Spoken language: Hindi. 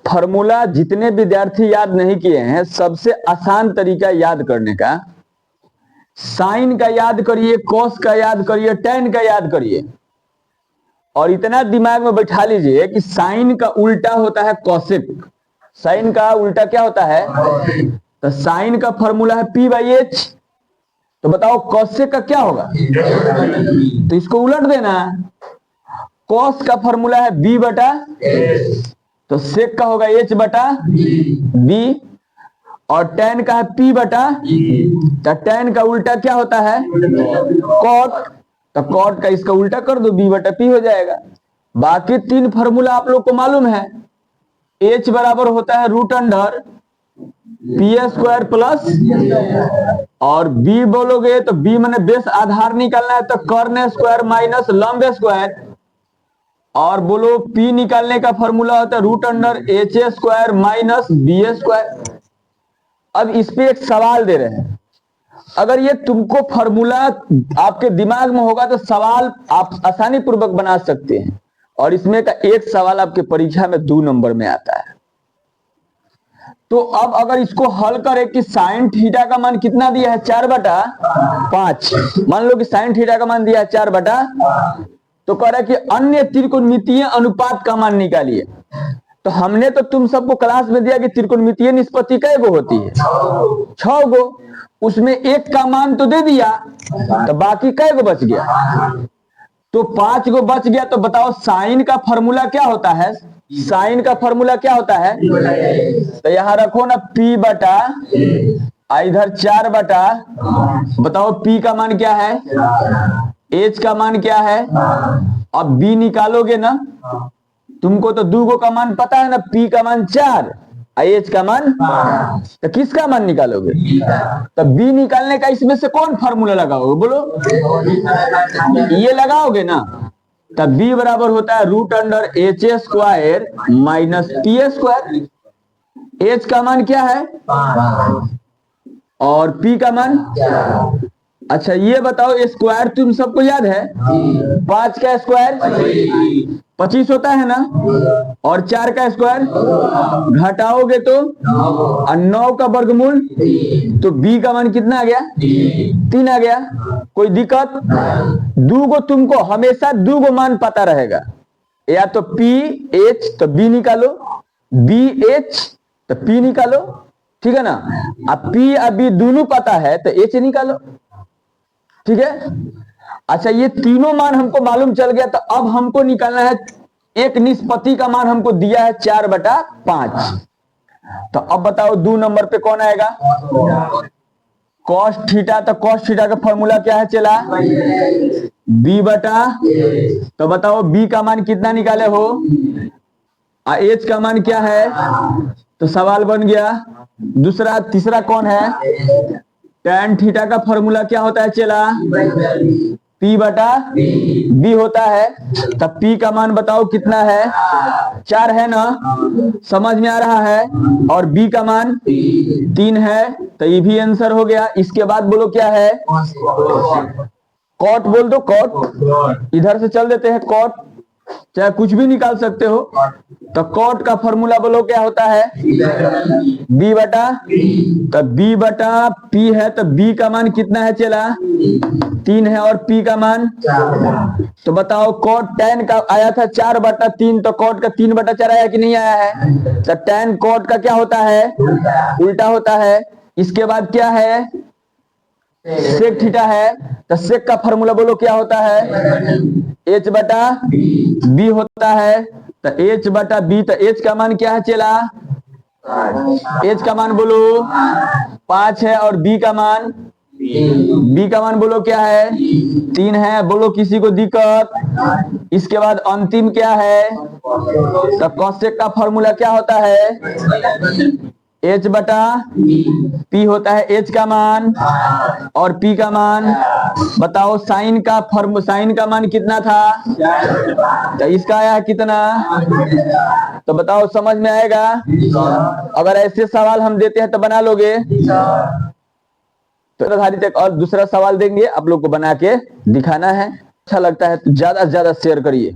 फॉर्मूला जितने विद्यार्थी याद नहीं किए हैं, सबसे आसान तरीका याद करने का, साइन का याद करिए, कॉस का याद करिए, टेन का याद करिए, और इतना दिमाग में बैठा लीजिए कि साइन का उल्टा होता है कॉसेक। साइन का उल्टा क्या होता है? तो साइन का फॉर्मूला है P/H। तो बताओ कॉसेक का क्या होगा? तो इसको उलट देना। कॉस का फॉर्मूला है B/S, तो सेक का होगा H/B, और टेन का है P/E, तो टेन का उल्टा क्या होता है? कॉट। तो कॉट का इसका उल्टा कर दो, B/P हो जाएगा। बाकी तीन फॉर्मूला आप लोग को मालूम है। H बराबर होता है √P² प्लस, और B बोलोगे तो B मैंने बेस आधार निकालना है, तो कर्ण स्क्वायर माइनस लंब स्क्वायर, और बोलो P निकालने का फॉर्मूला होता है √H² माइनस B²। अब इस पे एक सवाल दे रहे हैं, अगर ये तुमको फॉर्मूला आपके दिमाग में होगा तो सवाल आप आसानी पूर्वक बना सकते हैं, और इसमें का एक सवाल आपके परीक्षा में 2 नंबर में आता है। तो अब अगर इसको हल करें कि साइन थीटा का मान कितना दिया है? 4/5। मान लो कि साइन थीटा का मान दिया है 4/, तो कह रहा है कि अन्य त्रिकोणमितीय अनुपात का मान निकालिए। तो हमने तो तुम सबको क्लास में दिया कि त्रिकोणमितीय निष्पत्ति कै गो होती है? 6 गो। उसमें एक का मान तो दे दिया, तो बाकी कै गो बच गया? तो 5 गो बच गया। तो बताओ साइन का फॉर्मूला क्या होता है? साइन का फॉर्मूला क्या होता है? तो यहां रखो ना P/, इधर 4/, बताओ P का मान क्या है, H का मान क्या है, अब B निकालोगे ना, तुमको तो 2 गो का मान पता है ना, P का मान 4, H का मान, तो किसका मान निकालोगे? तो B निकालने का इसमें से कौन फॉर्मूला लगाओगे? बोलो, ये लगाओगे ना। तब B बराबर होता है √H² माइनस P²। H का मान क्या है और P का मान? अच्छा ये बताओ, स्क्वायर तुम सबको याद है? 5 का स्क्वायर 25 होता है ना, और 4 का स्क्वायर घटाओगे तो 9 का वर्गमूल, तो B का मान कितना आ गया? 3 आ गया। कोई दिक्कत? 2 गो तुमको हमेशा 2 गो मान पता रहेगा, या तो PH तो B निकालो, BH तो P निकालो, ठीक है ना। अब P अभी दोनों पता है तो H निकालो, ठीक है। अच्छा ये तीनों मान हमको मालूम चल गया, तो अब हमको निकालना है एक निष्पत्ति का मान हमको दिया है 4/5। तो अब बताओ 2 नंबर पे कौन आएगा? cos theta. तो cos थीटा का फॉर्मूला क्या है चला? B/, तो बताओ B का मान कितना निकाले हो, H का मान क्या है? तो सवाल बन गया। दूसरा तीसरा कौन है? tan थीटा का फॉर्मूला क्या होता है चला? P/B होता है। तब P का मान बताओ कितना है? 4 है ना, समझ में आ रहा है, और B का मान 3 है, तो ये भी आंसर हो गया। इसके बाद बोलो क्या है? कॉट बोल दो, कॉट। इधर से चल देते हैं कॉट, चाहे कुछ भी निकाल सकते हो। तो कॉट का फॉर्मूला बोलो क्या होता है? B/, तो B/P है, तो B का मान कितना है चला? 3 है, और P का मान, तो बताओ कॉट tan का आया था 4/3, तो कॉट का 3/4 आया कि नहीं आया है? तो tan कॉट का क्या होता है? उल्टा होता है। इसके बाद क्या है? सेक थीटा है, तो सेक का फॉर्मूला बोलो क्या होता है? H/B होता है। तो H/B, तो H का मान क्या है चला? H का मान बोलो 5 है, और B का मान, B का मान बोलो क्या है? 3 है। बोलो किसी को दिक्कत? इसके बाद अंतिम क्या है? तो कॉसेक का फॉर्मूला क्या होता है? H/P होता है, H का मान और P का मान। बताओ साइन का मान कितना था? तो इसका आया कितना? तो बताओ समझ में आएगा? अगर ऐसे सवाल हम देते हैं तो बना लोगे? तो आधारित एक और दूसरा सवाल देंगे, आप लोग को बना के दिखाना है। अच्छा लगता है तो ज्यादा से ज्यादा शेयर करिए।